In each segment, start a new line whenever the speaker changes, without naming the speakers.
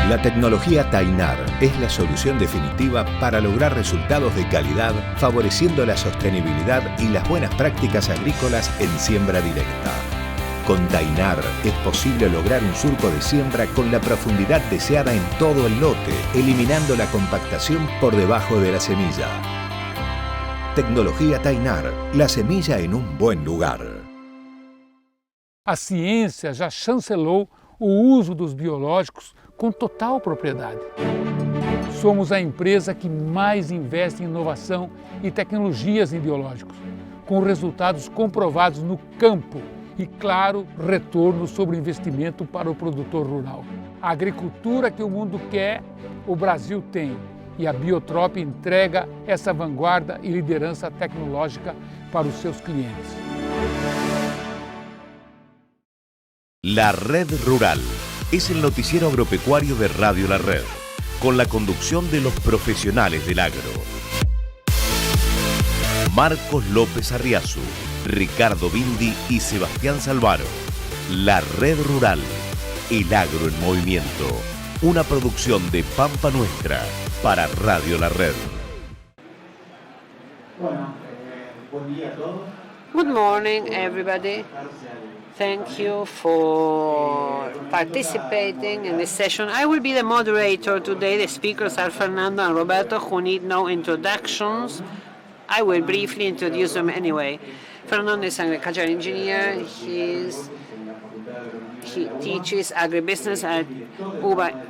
La tecnología Tainar es la solución definitiva para lograr resultados de calidad, favoreciendo la sostenibilidad y las buenas prácticas agrícolas en siembra directa. Con Tainar es posible lograr un surco de siembra con la profundidad deseada en todo el lote, eliminando la compactación por debajo de la semilla. Tecnologia Tainar, la semilla em bom lugar.
A ciência já chancelou o uso dos biológicos com total propriedade. Somos a empresa que mais investe em inovação e tecnologias em biológicos, com resultados comprovados no campo e, claro, retorno sobre o investimento para o produtor rural. A agricultura que o mundo quer, o Brasil tem. E a Biotrop entrega essa vanguarda y liderança tecnológica para os seus clientes.
La Red Rural es el noticiero agropecuario de Radio La Red, con la conducción de los profesionales del agro. Marcos López Arriazu, Ricardo Bindi y Sebastián Salvaro. La Red Rural, el agro en movimiento. Una producción de Pampa Nuestra para Radio La Red.
Good morning, everybody. Thank you for participating in this session. I will be the moderator today. The speakers are Fernando and Roberto, who need no introductions. I will briefly introduce them anyway. Fernando is an agricultural engineer. He teaches agribusiness at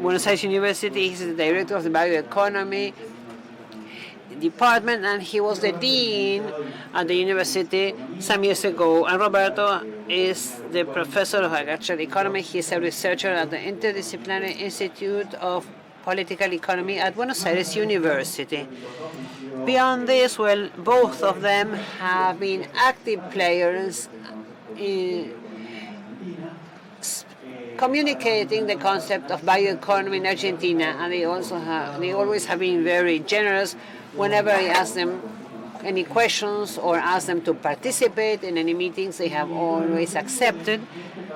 Buenos Aires University. He's the director of the Bioeconomy department, and he was the dean at the university some years ago. And Roberto is the professor of agricultural economy. He's a researcher at the Interdisciplinary Institute of Political Economy at Buenos Aires University. Beyond this, well, both of them have been active players in communicating the concept of bioeconomy in Argentina, and they always have been very generous. Whenever I ask them any questions or ask them to participate in any meetings, they have always accepted.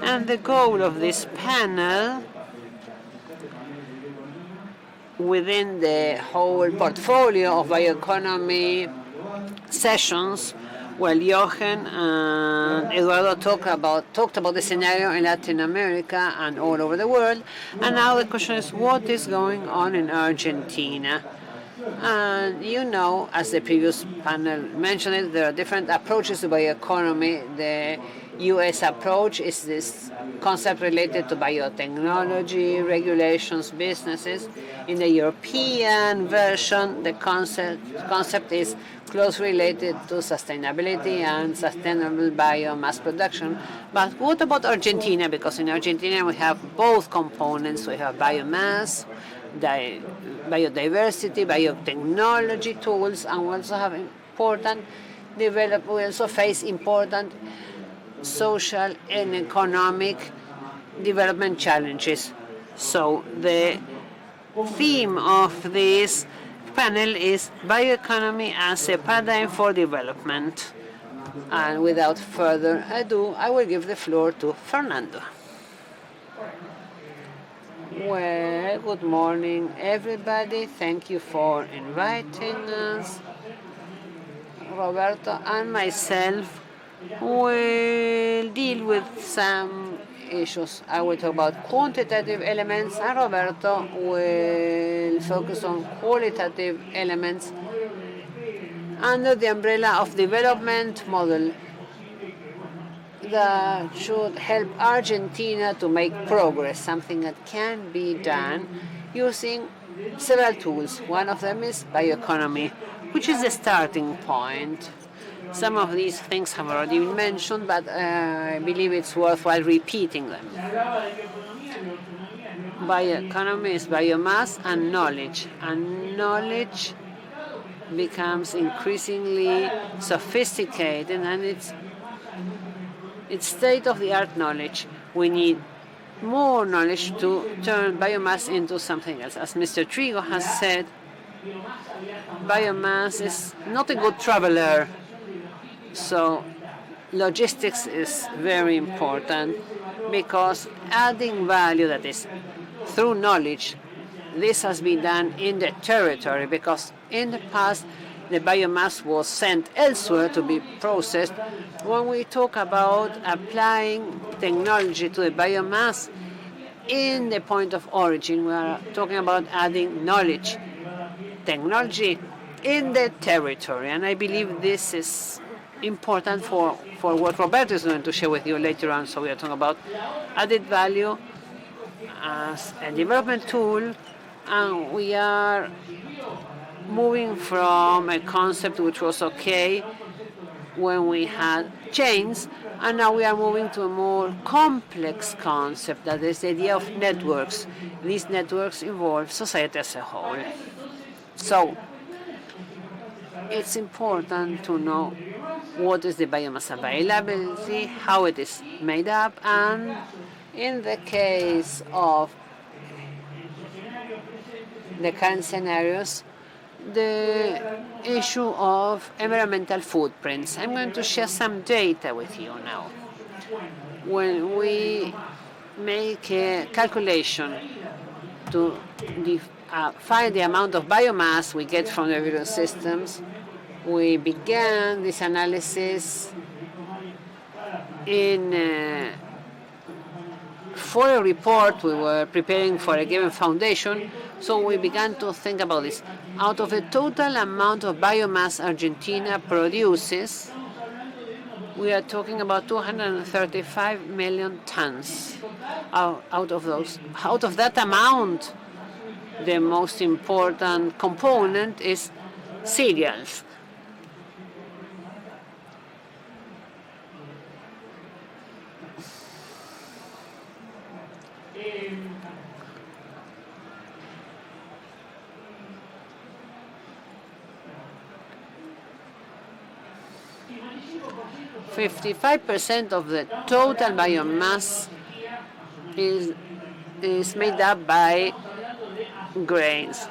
And the goal of this panel, within the whole portfolio of bioeconomy sessions, well, Jochen and Eduardo talked about the scenario in Latin America and all over the world. And now the question is, what is going on in Argentina? And you know, as the previous panel mentioned, there are different approaches to bioeconomy. The U.S. approach is this concept related to biotechnology, regulations, businesses. In the European version, the concept is closely related to sustainability and sustainable biomass production. But what about Argentina? Because in Argentina we have both components. We have biomass, biodiversity, biotechnology tools, and we also have we also face important social and economic development challenges. So the theme of this panel is bioeconomy as a paradigm for development. And without further ado, I will give the floor to Fernando. Well, good morning, everybody. Thank you for inviting us. Roberto and myself will deal with some issues. I will talk about quantitative elements, and Roberto will focus on qualitative elements under the umbrella of development model that should help Argentina to make progress, something that can be done using several tools. One of them is bioeconomy, which is the starting point. Some of these things have already been mentioned, but I believe it's worthwhile repeating them. Bioeconomy is biomass and knowledge becomes increasingly sophisticated, and it's state-of-the-art knowledge. We need more knowledge to turn biomass into something else. As Mr. Trigo has said, biomass is not a good traveler. So logistics is very important, because adding value, that is through knowledge, this has been done in the territory, because in the past the biomass was sent elsewhere to be processed. When we talk about applying technology to the biomass in the point of origin, we are talking about adding knowledge, technology in the territory. And I believe this is important for what Roberto is going to share with you later on. So we are talking about added value as a development tool, and we are moving from a concept which was okay when we had chains, and now we are moving to a more complex concept, that is the idea of networks. These networks involve society as a whole. So it's important to know what is the biomass availability, how it is made up, and in the case of the current scenarios, the issue of environmental footprints. I'm going to share some data with you now. When we make a calculation to find the amount of biomass we get from the various systems, we began this analysis for a report we were preparing for a given foundation. So we began to think about this. Out of the total amount of biomass Argentina produces, we are talking about 235 million tons. Out of that amount, the most important component is cereals. "55% of the total biomass is made up by grains.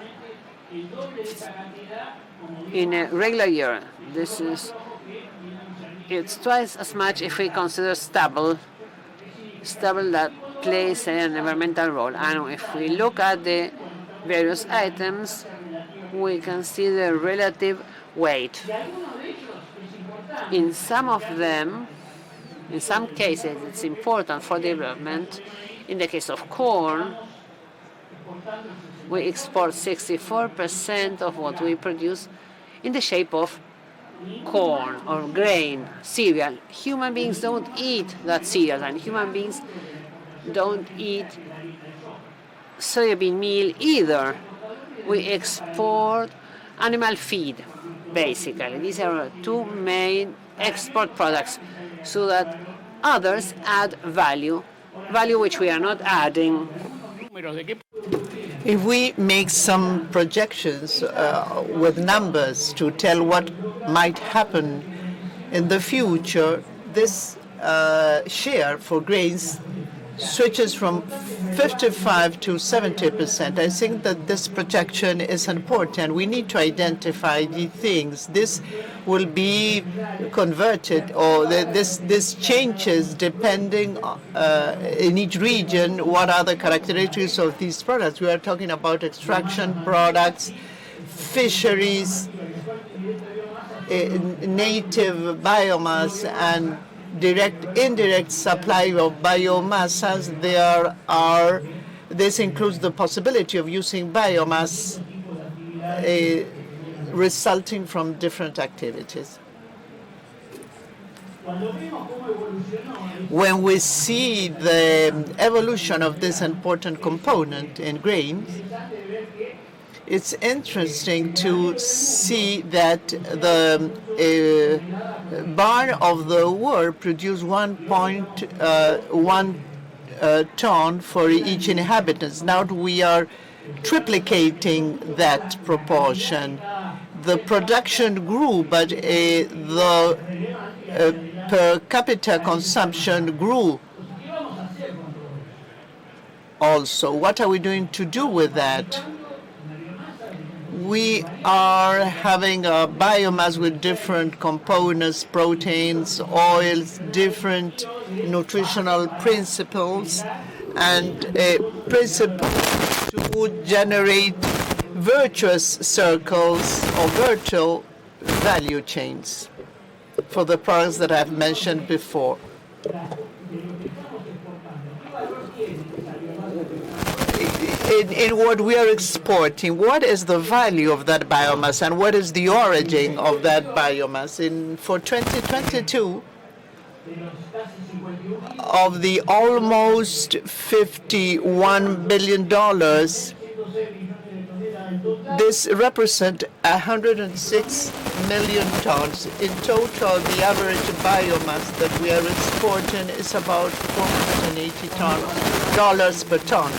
In a regular year, it's twice as much if we consider stubble that plays an environmental role. And if we look at the various items, we can see the relative weight. In some cases, it's important for development. In the case of corn, we export 64% of what we produce in the shape of corn or grain, cereal. Human beings don't eat that cereal, and human beings don't eat soybean meal either. We export animal feed, basically. These are our two main export products, so that others add value which we are not adding.
If we make some projections with numbers to tell what might happen in the future, this share for grains switches from 55 to 70%. I think that this projection is important. We need to identify the things. This will be converted, or this changes depending in each region what are the characteristics of these products. We are talking about extraction products, fisheries, native biomass, and indirect supply of biomass. This includes the possibility of using biomass resulting from different activities. When we see the evolution of this important component in grains, it's interesting to see that the barn of the world produced 1.1 ton for each inhabitant. Now we are triplicating that proportion. The production grew, but the per capita consumption grew also. What are we doing to do with that? We are having a biomass with different components, proteins, oils, different nutritional principles. and a principle to generate virtuous circles or virtual value chains for the products that I've mentioned before. In what we are exporting, what is the value of that biomass and what is the origin of that biomass? For 2022, of the almost $51 billion, this represents 106 million tons. In total, the average biomass that we are exporting is about $480 per ton.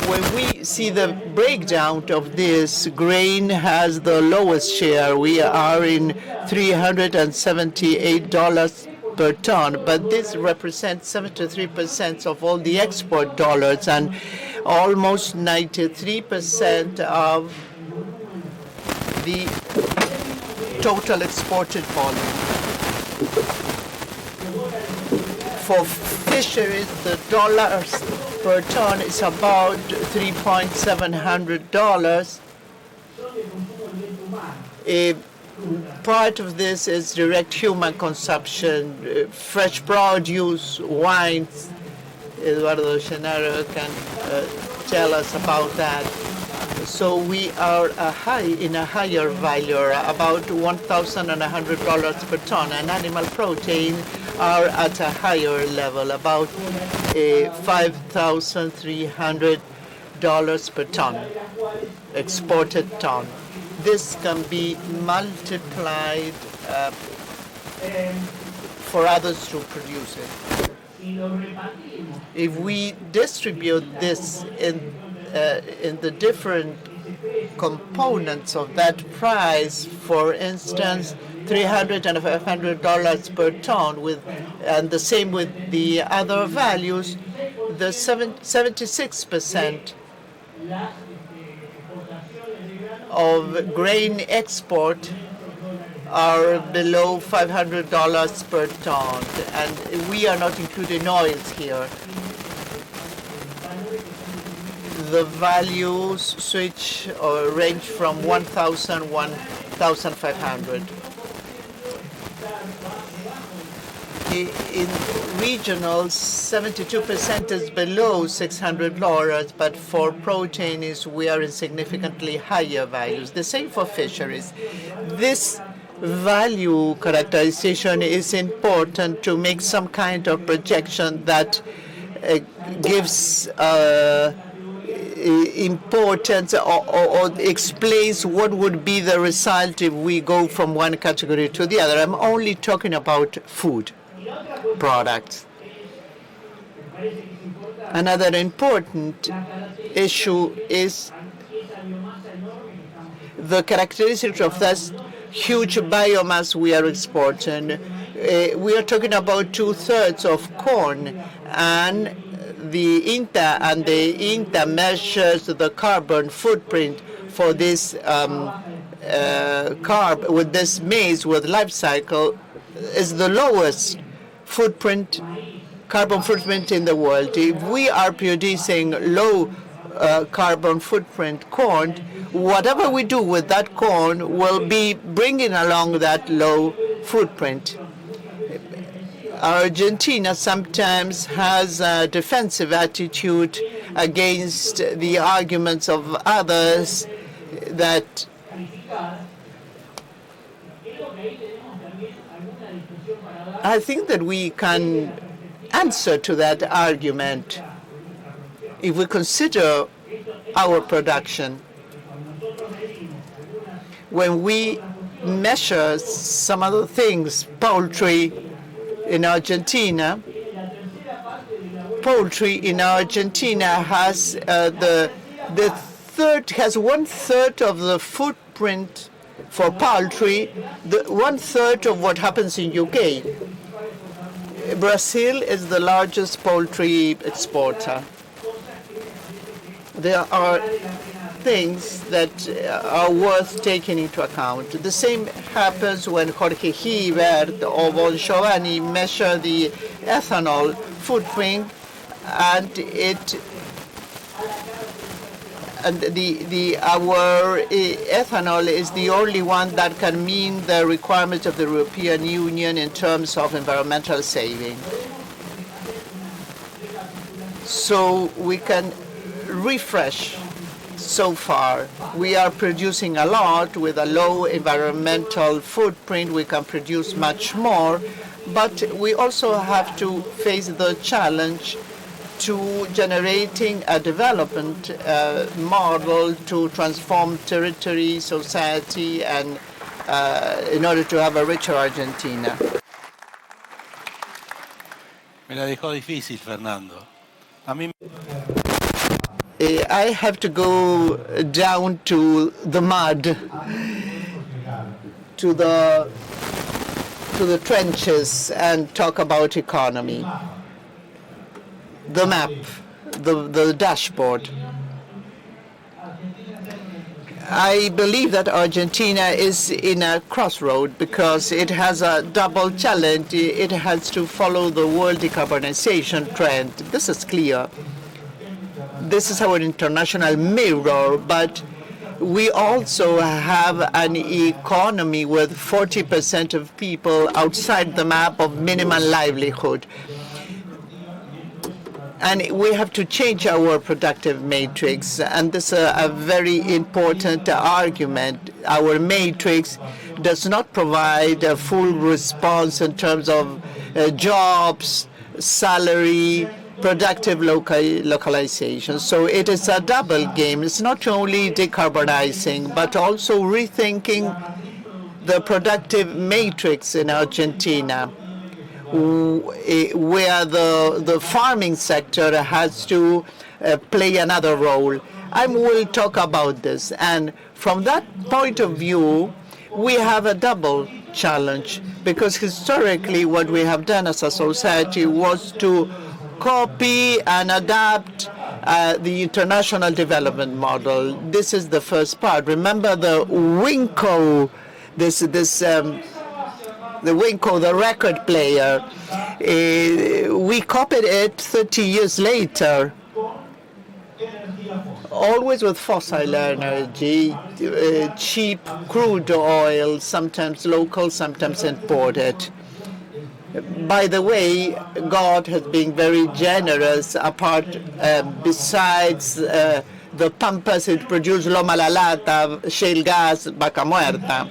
When we see the breakdown of this, grain has the lowest share. We are in $378 per ton, but this represents 73% of all the export dollars and almost 93% of the total exported volume. For fisheries, the dollars per ton is about $3,700. A part of this is direct human consumption, fresh produce, wines. Eduardo Gennaro can tell us about that. So we are in a higher value, about $1,100 per ton, and animal protein are at a higher level, about $5,300 per ton, exported ton. This can be multiplied for others to produce it. If we distribute this in the different components of that price, for instance, $300 and $500 per ton, and the same with the other values, the 76% of grain export are below $500 per ton, and we are not including oils here. The values switch or range from 1,000 to 1,500. In regional, 72% is below $600, but for proteins, we are in significantly higher values. The same for fisheries. This value characterization is important to make some kind of projection that gives importance or explains what would be the result if we go from one category to the other. I'm only talking about food products. Another important issue is the characteristic of this huge biomass we are exporting. We are talking about 2/3 of corn, and the INTA measures the carbon footprint for this with this maize with life cycle is the lowest carbon footprint in the world. If we are producing low carbon footprint corn, whatever we do with that corn will be bringing along that low footprint. Argentina sometimes has a defensive attitude against the arguments of others that I think that we can answer to that argument if we consider our production. When we measure some other things, poultry in Argentina has has 1/3 of the footprint for poultry, 1/3 of what happens in UK. Brazil is the largest poultry exporter. There are things that are worth taking into account. The same happens when Jorge Hibert or Von Giovanni measure the ethanol footprint and our ethanol is the only one that can meet the requirements of the European Union in terms of environmental saving. So we can refresh. So far, we are producing a lot with a low environmental footprint. We can produce much more, but we also have to face the challenge to generating a development model to transform territory, society, and in order to have a richer Argentina.
Me la dejó difícil, Fernando. A mí
I have to go down to the mud, to the trenches, and talk about economy. The map, the dashboard. I believe that Argentina is in a crossroad because it has a double challenge. It has to follow the world decarbonization trend. This is clear. This is our international mirror, but we also have an economy with 40% of people outside the map of minimum livelihood. And we have to change our productive matrix, and this is a very important argument. Our matrix does not provide a full response in terms of jobs, salary, productive localization. So it is a double game. It's not only decarbonizing, but also rethinking the productive matrix in Argentina, where the farming sector has to play another role. I will talk about this. And from that point of view, we have a double challenge, because historically what we have done as a society was to copy and adapt the international development model. This is the first part. Remember the Winco, the Winco, the record player. We copied it 30 years later, always with fossil energy, cheap crude oil, sometimes local, sometimes imported. By the way, God has been very generous, besides the pampas it produced, Loma La Lata, shale gas, Vaca Muerta.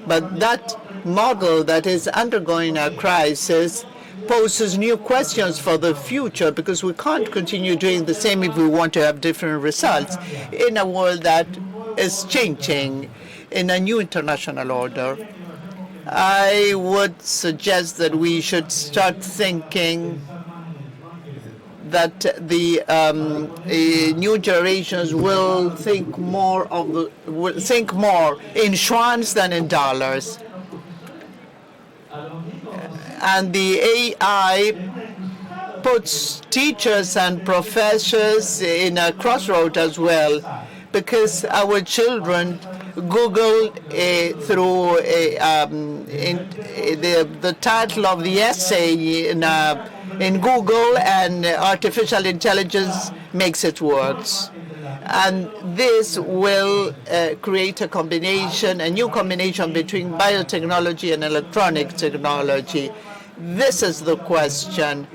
But that model that is undergoing a crisis poses new questions for the future, because we can't continue doing the same if we want to have different results in a world that is changing in a new international order. I would suggest that we should start thinking that the new generations will think more in yuans than in dollars. And the AI puts teachers and professors in a crossroad as well, because our children Google through the title of the essay in Google, and artificial intelligence makes it works. And this will create a new combination between biotechnology and electronic technology. This is the question.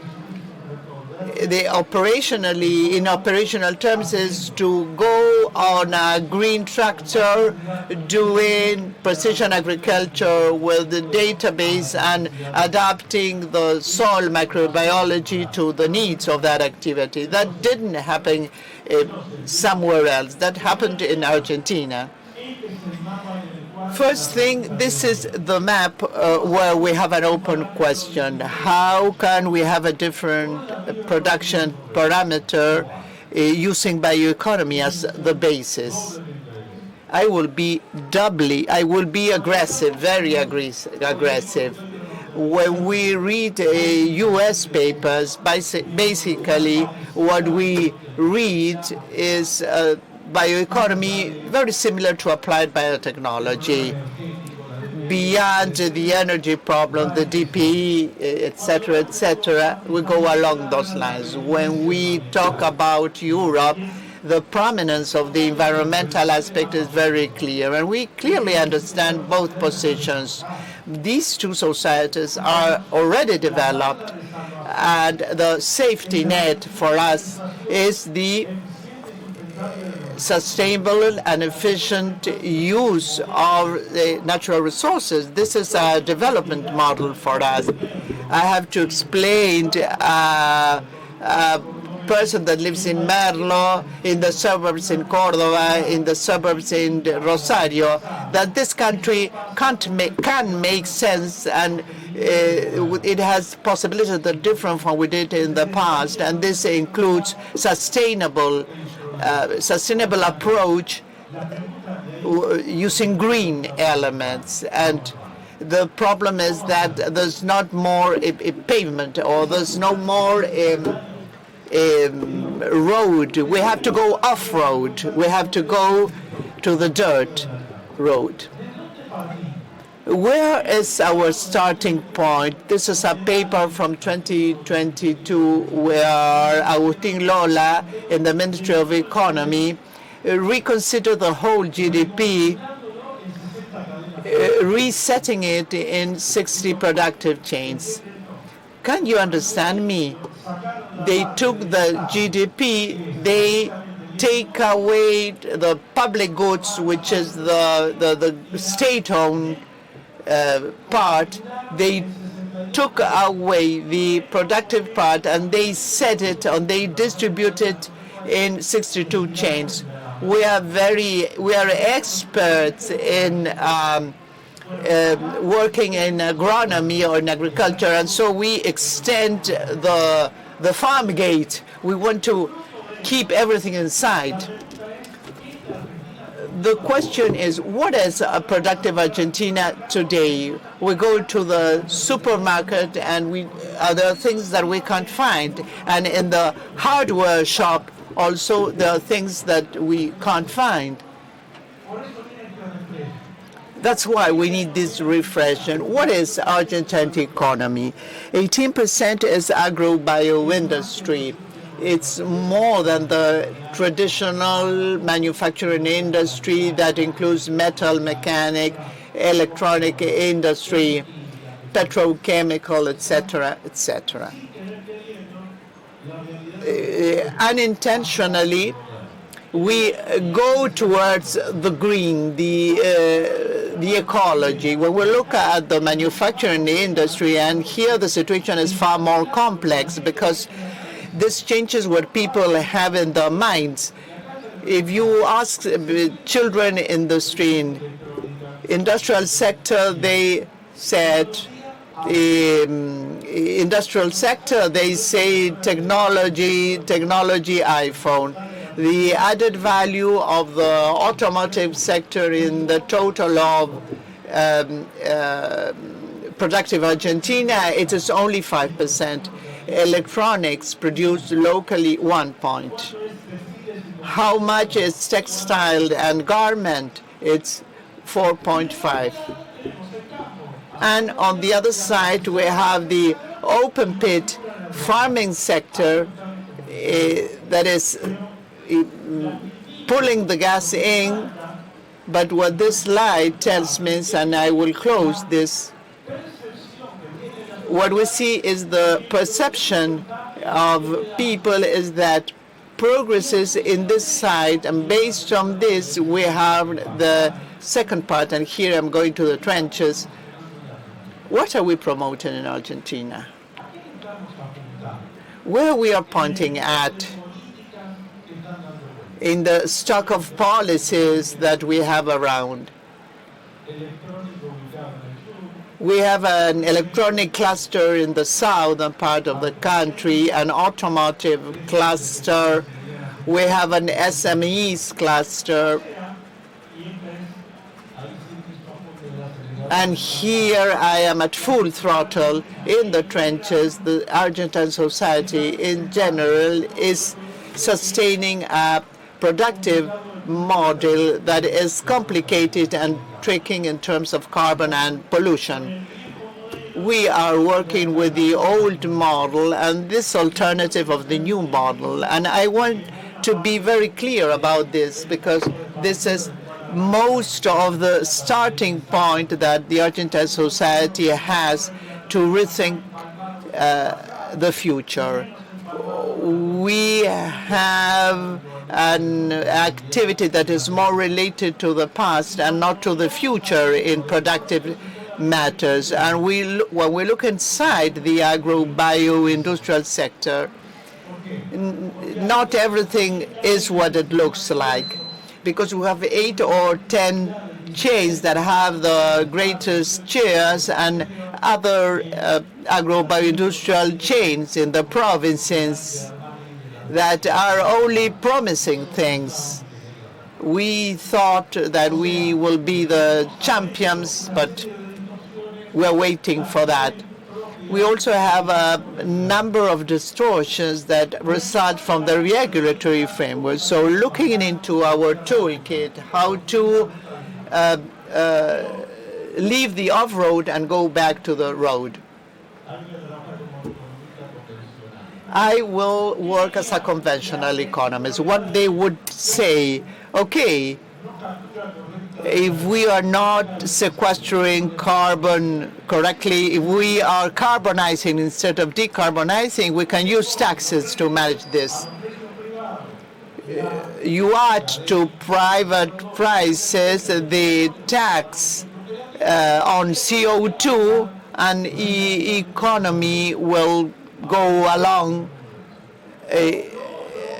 In operational terms, is to go on a green tractor doing precision agriculture with the database and adapting the soil microbiology to the needs of that activity. That didn't happen somewhere else. That happened in Argentina. First thing, this is the map where we have an open question. How can we have a different production parameter using bioeconomy as the basis? I will be aggressive, very aggressive. When we read U.S. papers, basically what we read is bioeconomy very similar to applied biotechnology. beyond the energy problem, the DPE, etc., we go along those lines. When we talk about Europe, the prominence of the environmental aspect is very clear, and we clearly understand both positions. These two societies are already developed, and the safety net for us is the sustainable and efficient use of the natural resources. This is a development model for us. I have to explain a person that lives in Merlo, in the suburbs in Cordova, in the suburbs in Rosario, that this country can make sense, and it has possibilities that are different from what we did in the past, and this includes sustainable approach using green elements. And the problem is that there's not more a pavement, or there's no more road. We have to go off-road. We have to go to the dirt road. Where is our starting point? This is a paper from 2022 where Agustin Lola in the Ministry of Economy reconsidered the whole GDP, resetting it in 60 productive chains. Can you understand me? They took the GDP, they take away the public goods, which is the state-owned part. They took away the productive part, and they set it, and they distribute it in 62 chains. We are experts in working in agronomy or in agriculture, and so we extend the farm gate. We want to keep everything inside. The question is, what is a productive Argentina today? We go to the supermarket, and there are things that we can't find. And in the hardware shop also, there are things that we can't find. That's why we need this refreshing. What is Argentine economy? 18% is agro-bio-industry. It's more than the traditional manufacturing industry that includes metal, mechanic, electronic industry, petrochemical, etc., etc. Unintentionally, we go towards the green, the ecology. When we look at the manufacturing industry, and here the situation is far more complex, because this changes what people have in their minds. If you ask children in the street, industrial sector, they said, industrial sector, they say technology, iPhone. The added value of the automotive sector in the total of productive Argentina, it is only 5%. Electronics produced locally 1 point. How much is textile and garment? It's 4.5. And on the other side, we have the open pit farming sector that is pulling the gas in. But what this slide tells me, and I will close this, what we see is the perception of people is that progress is in this side, and based on this, we have the second part, and here I'm going to the trenches. What are we promoting in Argentina? Where we are pointing at in the stock of policies that we have around. We have an electronic cluster in the southern part of the country, an automotive cluster. We have an SMEs cluster. And here I am at full throttle in the trenches. The Argentine society in general is sustaining a productive model that is complicated and tricky in terms of carbon and pollution. We are working with the old model and this alternative of the new model. And I want to be very clear about this because this is most of the starting point that the Argentine society has to rethink the future. We have an activity that is more related to the past and not to the future in productive matters. And when we look inside the agro-bio-industrial sector, not everything is what it looks like, because we have 8 or 10 chains that have the greatest shares and other agro-bioindustrial chains in the provinces that are only promising things. We thought that we will be the champions, but we're waiting for that. We also have a number of distortions that result from the regulatory framework. So looking into our toolkit, how to leave the off-road and go back to the road. I will work as a conventional economist. What they would say, okay, if we are not sequestering carbon correctly, if we are carbonizing instead of decarbonizing, we can use taxes to manage this. You add to private prices the tax on CO2, and economy will go along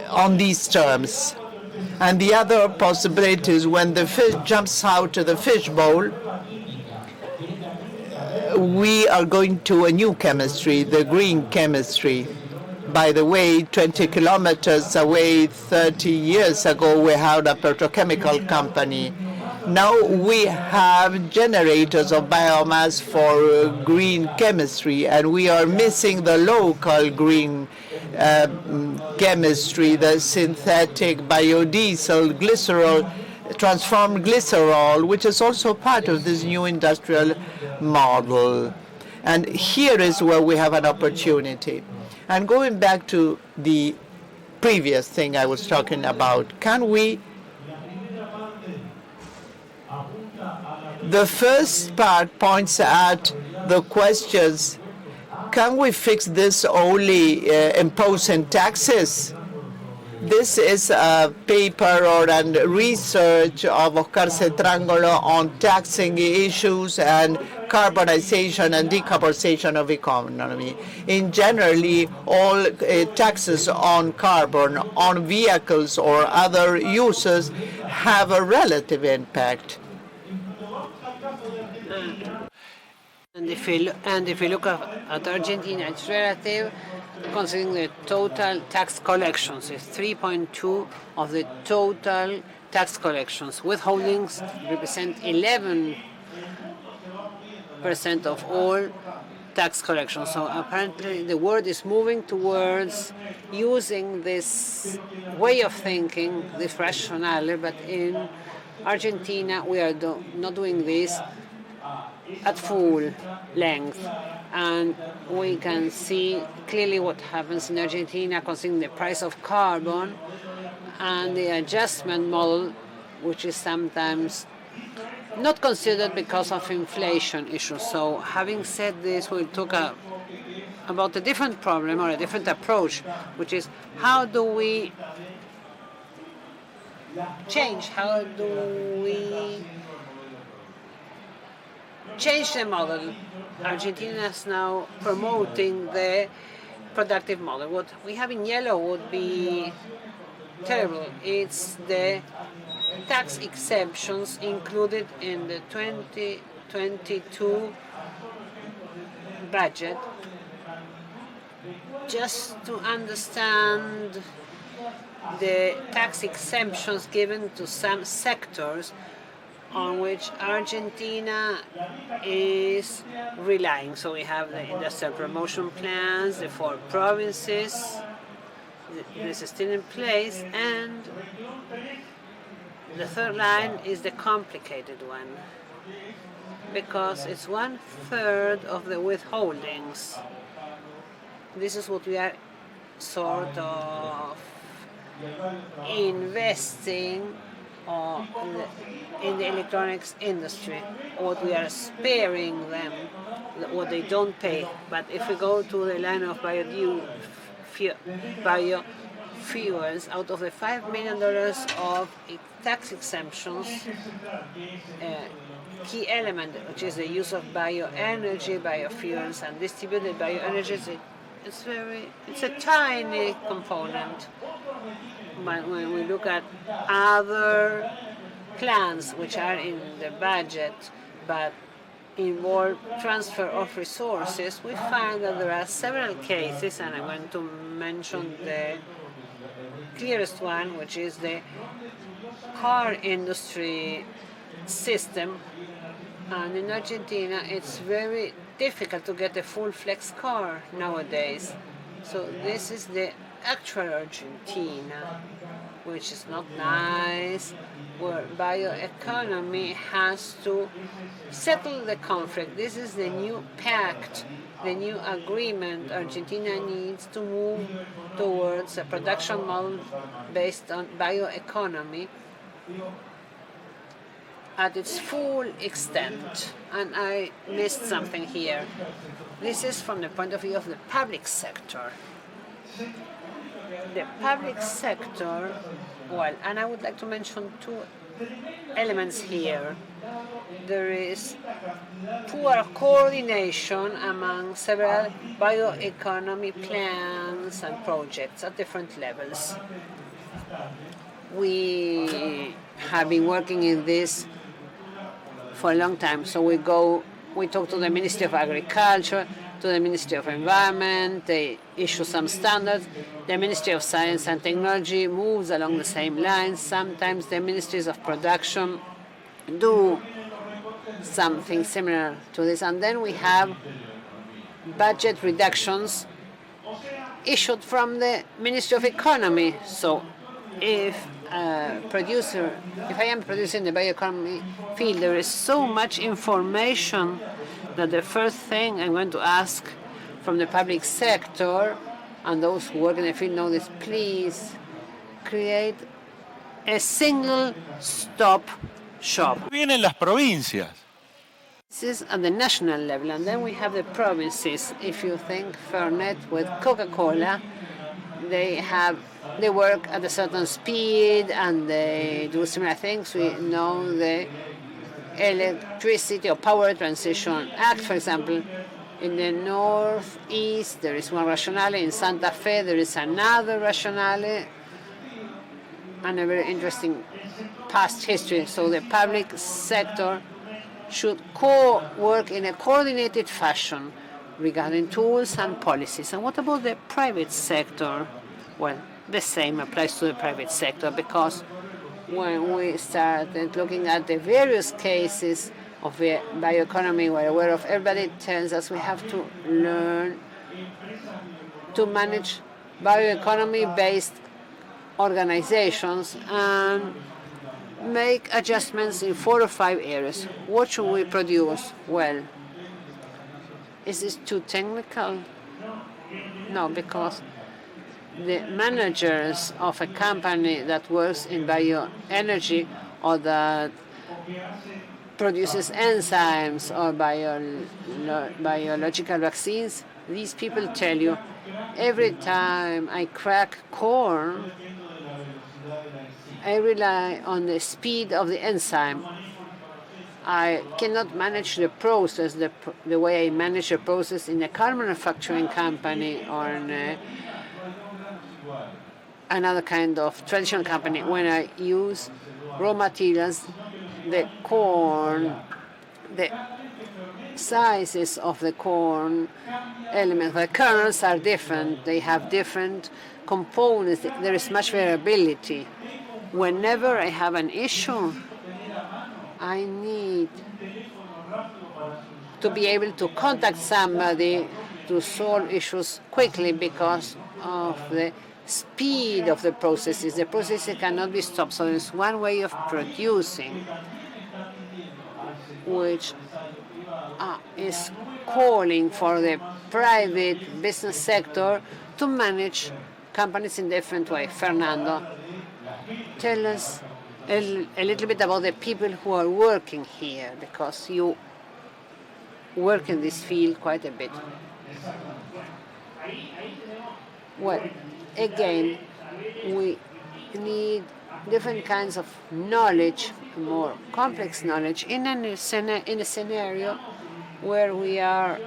on these terms. And the other possibility is when the fish jumps out of the fish bowl, we are going to a new chemistry, the green chemistry. By the way, 20 kilometers away, 30 years ago, we had a petrochemical company. Now we have generators of biomass for green chemistry, and we are missing the local green chemistry, the synthetic biodiesel, glycerol, transformed glycerol, which is also part of this new industrial model. And here is where we have an opportunity. And going back to the previous thing I was talking about, can we? The first part points at the questions, can we fix this only imposing taxes? This is a paper or a research of Oscar Cetrangolo on taxing issues and carbonization and decarbonization of economy. In generally, all taxes on carbon, on vehicles or other uses have a relative impact.
And if you look at Argentina, it's relative, considering the total tax collections. It's 3.2 of the total tax collections. Withholdings represent 11% of all tax collections. So apparently the world is moving towards using this way of thinking, this rationale, but in Argentina we are not doing this at full length, and we can see clearly what happens in Argentina considering the price of carbon and the adjustment model, which is sometimes not considered because of inflation issues. So having said this, we'll talk about a different problem or a different approach, which is how do we change, how do we change the model. Argentina is now promoting the productive model. What we have in yellow would be terrible. It's the tax exemptions included in the 2022 budget. Just to understand the tax exemptions given to some sectors on which Argentina is relying. So we have the industrial promotion plans, the 4 provinces, This is still in place, and the third line is the complicated one, because it's 1/3 of the withholdings. This is what we are sort of investing in the electronics industry, what we are sparing them, what they don't pay. But if we go to the line of biofuels, out of the $5 million of tax exemptions, key element, which is the use of bioenergy, biofuels, and distributed bioenergy, it's a tiny component. But when we look at other plans which are in the budget but involve transfer of resources, we find that there are several cases, and I want to mention the clearest one, which is the car industry system. And in Argentina, it's very difficult to get a full flex car nowadays. So this is the actual Argentina, which is not nice, where bioeconomy has to settle the conflict. This is the new pact, the new agreement. Argentina needs to move towards a production model based on bioeconomy at its full extent. And I missed something here. This is from the point of view of the public sector. The public sector, well, and I would like to mention two elements here. There is poor coordination among several bioeconomy plans and projects at different levels. We have been working in this for a long time, so we talk to the Ministry of Agriculture, to the Ministry of Environment, they issue some standards. The Ministry of Science and Technology moves along the same lines. Sometimes the Ministries of Production do something similar to this. And then we have budget reductions issued from the Ministry of Economy. So if I am producing the bioeconomy field, there is so much information that the first thing I'm going to ask from the public sector, and those who work in the field know this, please create a single stop shop.
Vienen las provincias.
This is at the national level, and then we have the provinces. If you think Fernet with Coca-Cola, they work at a certain speed and they do similar things. We know the Electricity or Power Transition Act, for example. In the northeast, there is one rationale. In Santa Fe, there is another rationale, and a very interesting past history. So the public sector should work in a coordinated fashion regarding tools and policies. And what about the private sector? Well, the same applies to the private sector, because when we started looking at the various cases of the bioeconomy we're aware of, everybody tells us we have to learn to manage bioeconomy-based organizations and make adjustments in 4 or 5 areas. What should we produce? Well, is this too technical? No, because the managers of a company that works in bioenergy or that produces enzymes or biological vaccines, these people tell you, every time I crack corn, I rely on the speed of the enzyme. I cannot manage the process the way I manage the process in a car manufacturing company or in another kind of traditional company. When I use raw materials, the corn, the sizes of the corn elements, the kernels are different. They have different components. There is much variability. Whenever I have an issue, I need to be able to contact somebody to solve issues quickly because of the speed of the processes. The processes cannot be stopped. So there's one way of producing, which is calling for the private business sector to manage companies in different way. Fernando, tell us a little bit about the people who are working here, because you work in this field quite a bit. Well, again, we need different kinds of knowledge, more complex knowledge, in a scenario where we are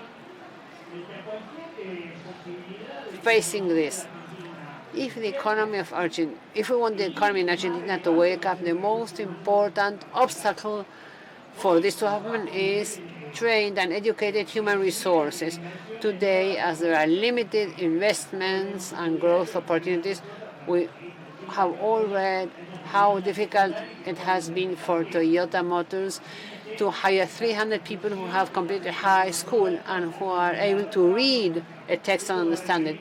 facing this. If we want the economy in Argentina to wake up, the most important obstacle for this to happen is trained and educated human resources. Today, as there are limited investments and growth opportunities, we have all read how difficult it has been for Toyota Motors to hire 300 people who have completed high school and who are able to read a text and understand it.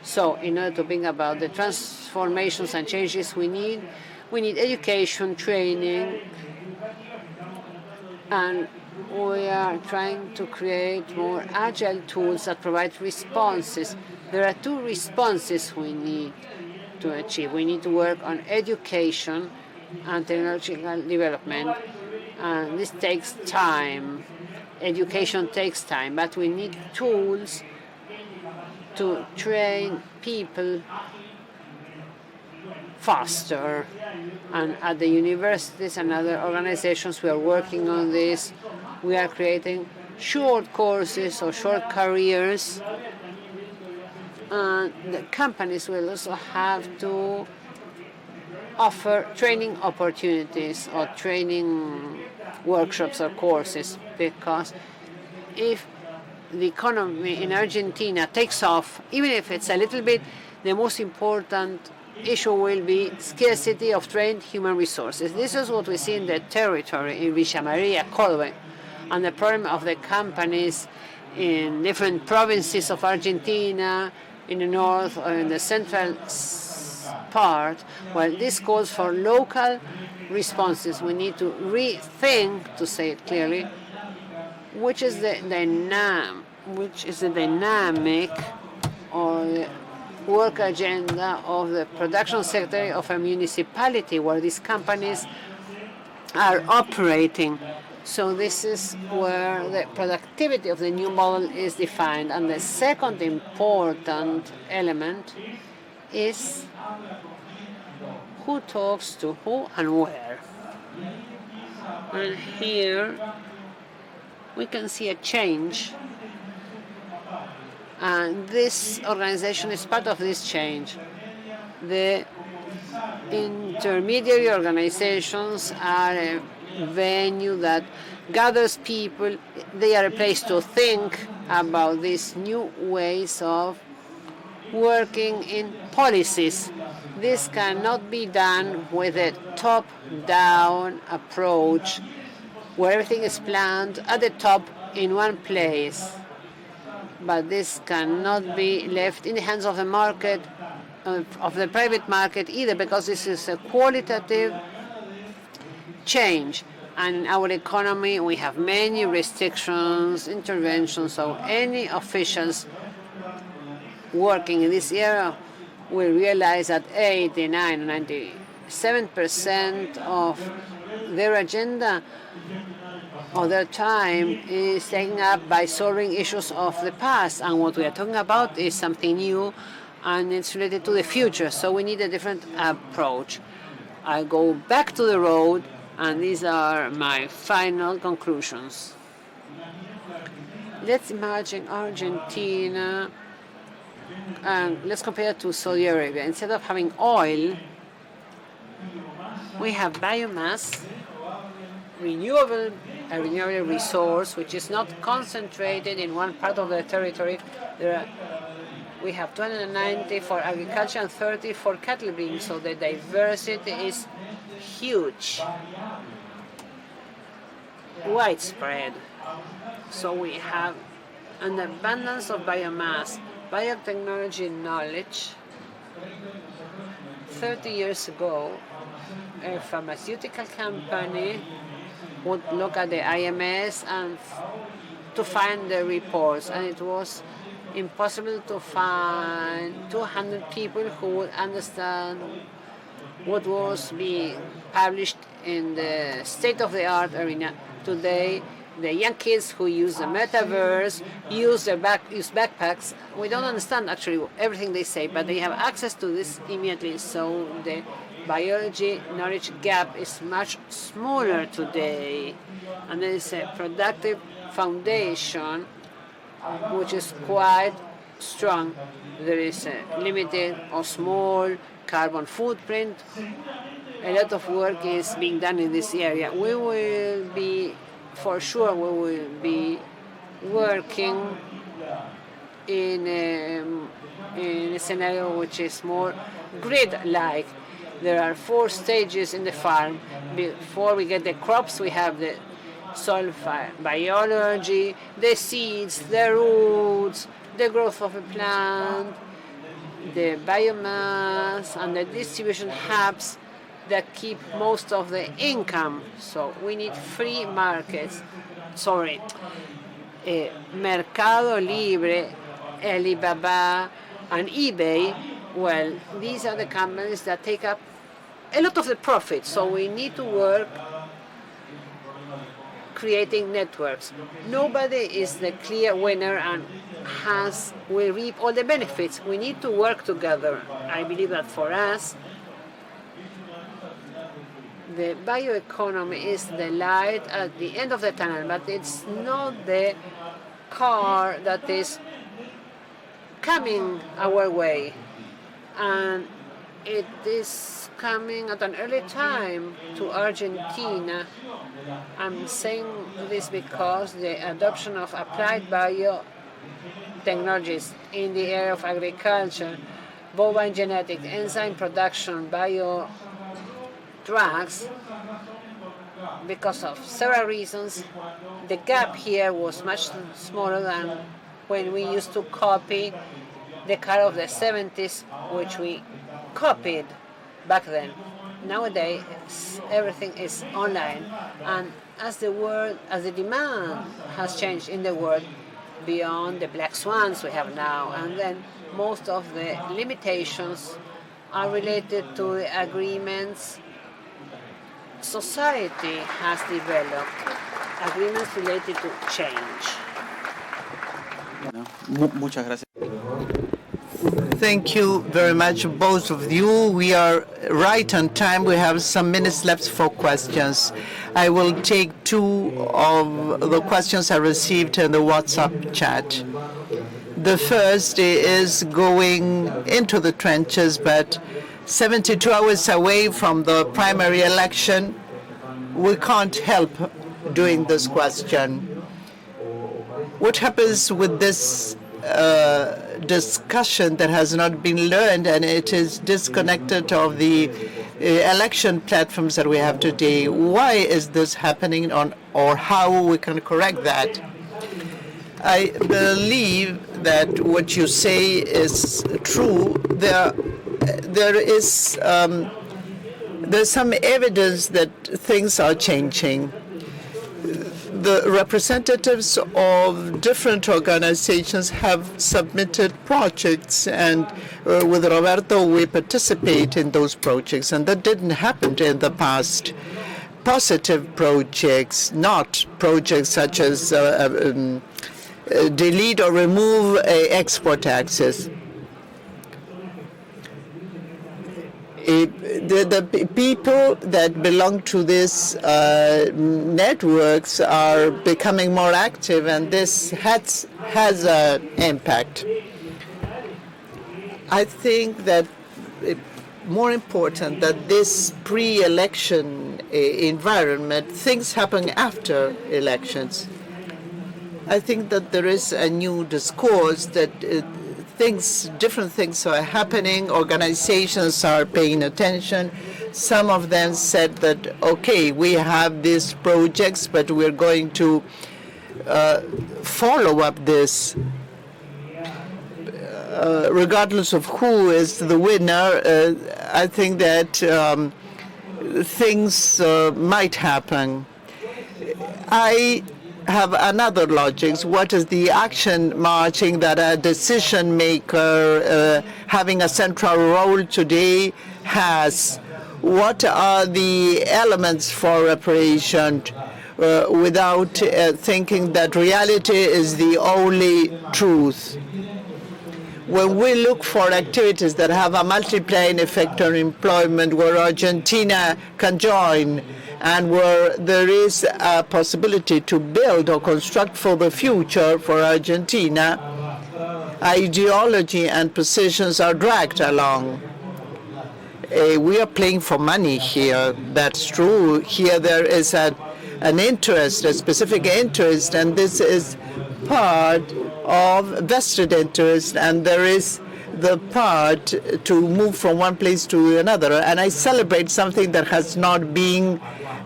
So in order to bring about the transformations and changes we need education, training, and we are trying to create more agile tools that provide responses. There are two responses we need to achieve. We need to work on education and technological development, and this takes time. Education takes time, but we need tools to train people faster. And at the universities and other organizations, we are working on this. We are creating short courses or short careers. And the companies will also have to offer training opportunities or training workshops or courses, because if the economy in Argentina takes off, even if it's a little bit, the most important issue will be scarcity of trained human resources. This is what we see in the territory in Villa Maria, Córdoba, and the problem of the companies in different provinces of Argentina, in the north or in the central part. Well, this calls for local responses. We need to rethink, to say it clearly, which is the dynamic or the work agenda of the production sector of a municipality where these companies are operating. So this is where the productivity of the new model is defined. And the second important element is who talks to who and where. And here we can see a change. And this organization is part of this change. The intermediary organizations are a venue that gathers people. They are a place to think about these new ways of working in policies. This cannot be done with a top-down approach where everything is planned at the top in one place. But this cannot be left in the hands of the market, of the private market either, because this is a qualitative change. And in our economy, we have many restrictions, interventions, so any officials working in this area will realize that 89 or 97% of their agenda or their time is taken up by solving issues of the past. And what we are talking about is something new, and it's related to the future. So we need a different approach. I go back to the road, and these are my final conclusions. Let's imagine Argentina, and let's compare it to Saudi Arabia. Instead of having oil, we have biomass, a renewable resource, which is not concentrated in one part of the territory. We have 290 for agriculture and 30 for cattle breeding, so the diversity is huge, widespread. So we have an abundance of biomass, biotechnology knowledge, 30 years ago, a pharmaceutical company would look at the IMS and to find the reports, and it was impossible to find 200 people who would understand what was being published in the state-of-the-art arena. Today, the young kids who use the metaverse use backpacks. We don't understand actually everything they say, but they have access to this immediately. So the biology knowledge gap is much smaller today, and there is a productive foundation which is quite strong. There is a limited or small carbon footprint. A lot of work is being done in this area. We will be, for sure, we will be working in a scenario which is more grid-like. There are 4 stages in the farm. Before we get the crops, we have the soil biology, the seeds, the roots, the growth of a plant, the biomass, and the distribution hubs that keep most of the income. So we need free markets. Mercado Libre, Alibaba, and eBay. Well, these are the companies that take up a lot of the profit. So we need to work creating networks. Nobody is the clear winner and will reap all the benefits. We need to work together. I believe that for us, the bioeconomy is the light at the end of the tunnel, but it's not the car that is coming our way. And it is coming at an early time to Argentina. I'm saying this because the adoption of applied biotechnologies in the area of agriculture, bovine genetics, enzyme production, bio drugs, because of several reasons, the gap here was much smaller than when we used to copy the car of the 70s, which we copied back then. Nowadays, everything is online, and as the demand has changed in the world beyond the black swans we have now, and then most of the limitations are related to the agreements society has developed, agreements related to change.
Muchas gracias.
Thank you very much, both of you. We are right on time. We have some minutes left for questions. I will take 2 of the questions I received in the WhatsApp chat. The first is going into the trenches, but 72 hours away from the primary election, we can't help doing this question. What happens with this discussion that has not been learned, and it is disconnected of the election platforms that we have today? Why is this happening, or how we can correct that? I believe that what you say is true. There's some evidence that things are changing. The representatives of different organizations have submitted projects, and with Roberto we participate in those projects, and that didn't happen in the past. Positive projects, not projects such as delete or remove export taxes. The people that belong to these networks are becoming more active, and this has an impact. I think that more important that this pre-election environment, things happen after elections. I think that there is a new discourse that different things are happening. Organizations are paying attention. Some of them said that, okay, we have these projects, but we're going to follow up this. Regardless of who is the winner, I think that things might happen. I have another logic. What is the action marching that a decision maker having a central role today has? What are the elements for reparation without thinking that reality is the only truth? When we look for activities that have a multiplying effect on employment, where Argentina can join, and where there is a possibility to build or construct for the future for Argentina, ideology and positions are dragged along. We are playing for money here. That's true. Here there is an interest, a specific interest, and this is part of vested interest, and there is the part to move from one place to another. And I celebrate something that has not been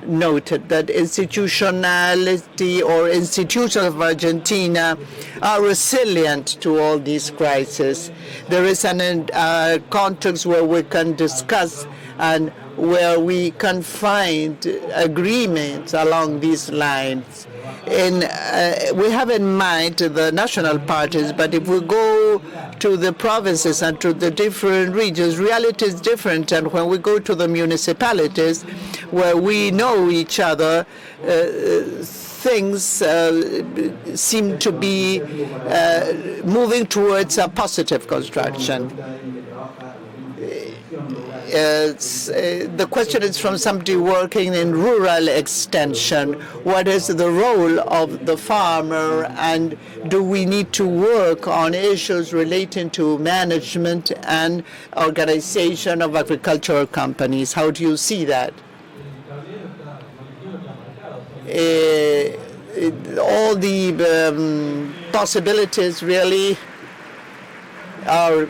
noted, that institutionality or institutions of Argentina are resilient to all these crises. There is a context where we can discuss and where we can find agreements along these lines. We have in mind the national parties, but if we go to the provinces and to the different regions, reality is different. And when we go to the municipalities, where we know each other, things seem to be moving towards a positive construction. The question is from somebody working in rural extension. What is the role of the farmer, and do we need to work on issues relating to management and organization of agricultural companies? How do you see that? All the possibilities really are.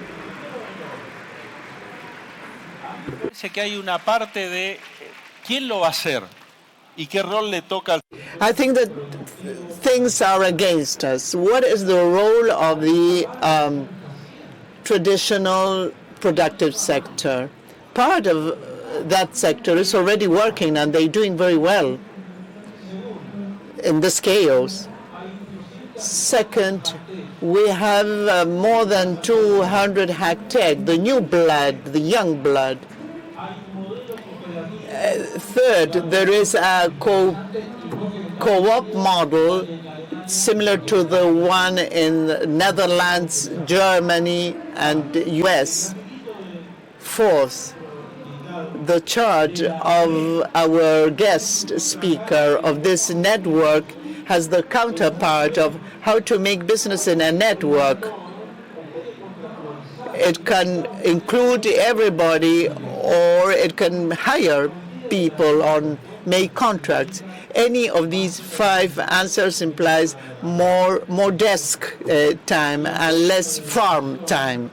Parece que hay una parte de quién lo va a hacer y qué rol le toca.
I think that things are against us. What is the role of the traditional productive sector? Part of that sector is already working, and they're doing very well in the scales. Second, we have more than 200 hectares, the new blood, the young blood. Third, there is a co-op model similar to the one in Netherlands, Germany, and US. Fourth, the charge of our guest speaker of this network has the counterpart of how to make business in a network. It can include everybody, or it can hire people on make contracts. Any of these 5 answers implies more desk time and less farm time.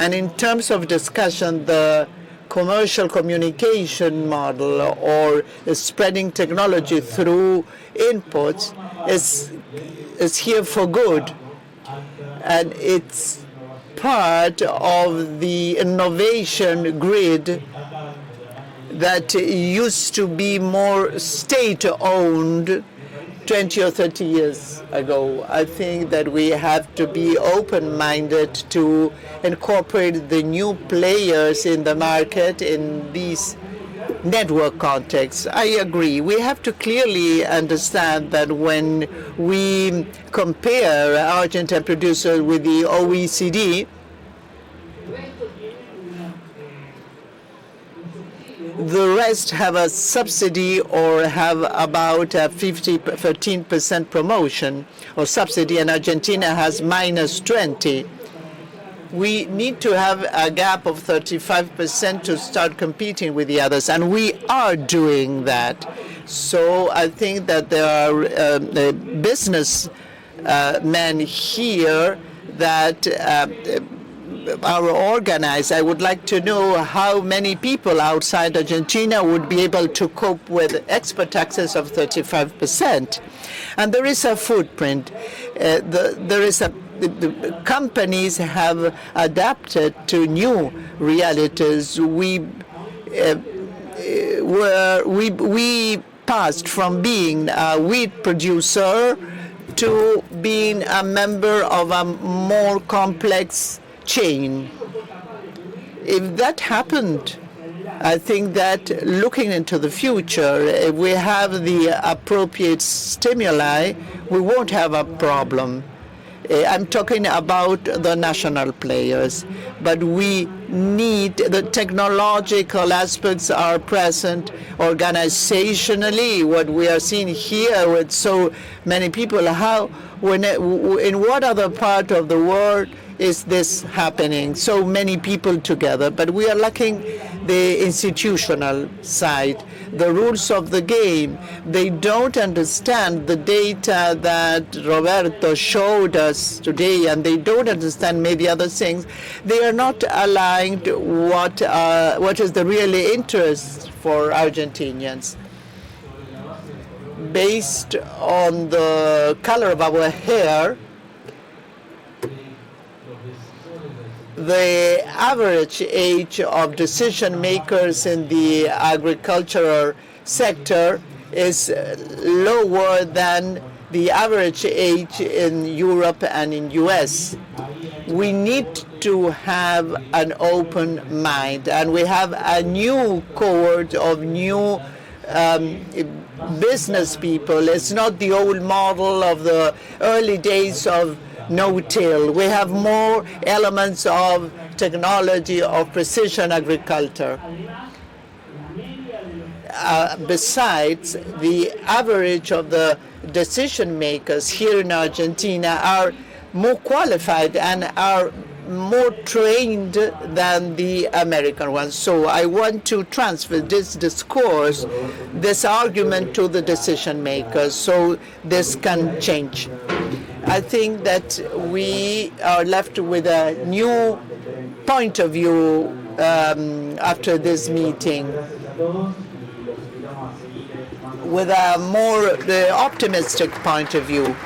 And in terms of discussion, the commercial communication model or spreading technology through inputs is here for good. And it's part of the innovation grid that used to be more state-owned 20 or 30 years ago. I think that we have to be open-minded to incorporate the new players in the market in these network contexts. I agree. We have to clearly understand that when we compare Argentine producers with the OECD, the rest have a subsidy or have about a 13% promotion or subsidy, and Argentina has minus 20. We need to have a gap of 35% to start competing with the others, and we are doing that. So I think that there are business men here that are organized. I would like to know how many people outside Argentina would be able to cope with export taxes of 35%. And there is a footprint. There is a the companies have adapted to new realities. We passed from being a wheat producer to being a member of a more complex chain. If that happened, I think that looking into the future, if we have the appropriate stimuli, we won't have a problem. I'm talking about the national players, but we need the technological aspects are present organizationally. What we are seeing here with so many people, in what other part of the world is this happening? So many people together, but we are lacking the institutional side, the rules of the game. They don't understand the data that Roberto showed us today, and they don't understand maybe other things. They are not aligned what is the real interest for Argentinians. Based on the color of our hair, the average age of decision makers in the agricultural sector is lower than the average age in Europe and in US. We need to have an open mind, and we have a new cohort of new business people. It's not the old model of the early days of no-till. We have more elements of technology, of precision agriculture. Besides, the average of the decision makers here in Argentina are more qualified and are more trained than the American ones. So I want to transfer this discourse, this argument to the decision makers so this can change. I think that we are left with a new point of view after this meeting, with a more optimistic point of view.